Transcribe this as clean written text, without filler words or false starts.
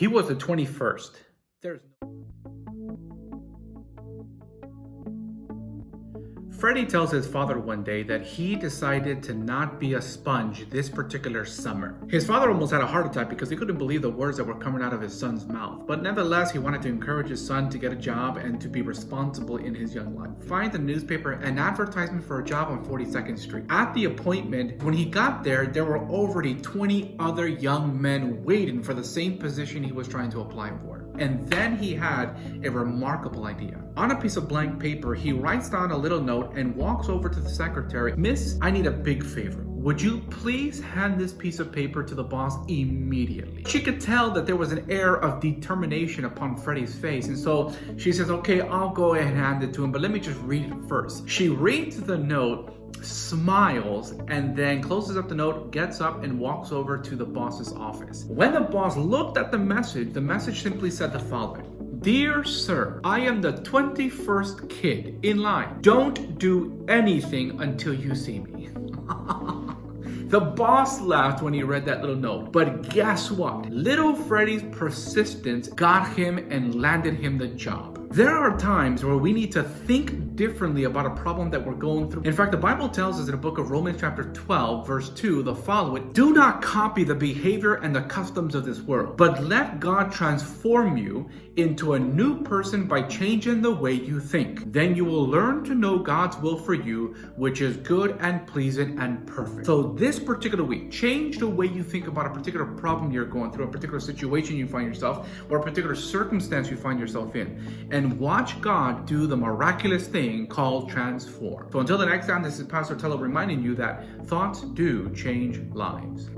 He was the 21st. There's Freddie tells his father one day that he decided to not be a sponge this particular summer. His father almost had a heart attack because he couldn't believe the words that were coming out of his son's mouth. But nevertheless, he wanted to encourage his son to get a job and to be responsible in his young life. Find the newspaper an advertisement for a job on 42nd Street. At the appointment, when he got there were already 20 other young men waiting for the same position he was trying to apply for. And then he had a remarkable idea. On a piece of blank paper, he writes down a little note and walks over to the secretary. Miss, I need a big favor. Would you please hand this piece of paper to the boss immediately? She could tell that there was an air of determination upon Freddie's face. And so she says, okay, I'll go ahead and hand it to him, but let me just read it first. She reads the note, smiles, and then closes up the note, gets up, and walks over to the boss's office. When the boss looked at the message simply said the following. Dear sir, I am the 21st kid in line. Don't do anything until you see me. The boss laughed when he read that little note. But guess what? Little Freddie's persistence got him and landed him the job. There are times where we need to think differently about a problem that we're going through. In fact, the Bible tells us in the book of Romans chapter 12, verse 2, the following, do not copy the behavior and the customs of this world, but let God transform you into a new person by changing the way you think. Then you will learn to know God's will for you, which is good and pleasing and perfect. So this particular week, change the way you think about a particular problem you're going through, a particular situation you find yourself, or a particular circumstance you find yourself in. And watch God do the miraculous thing called transform. So until the next time, this is Pastor Tello reminding you that thoughts do change lives.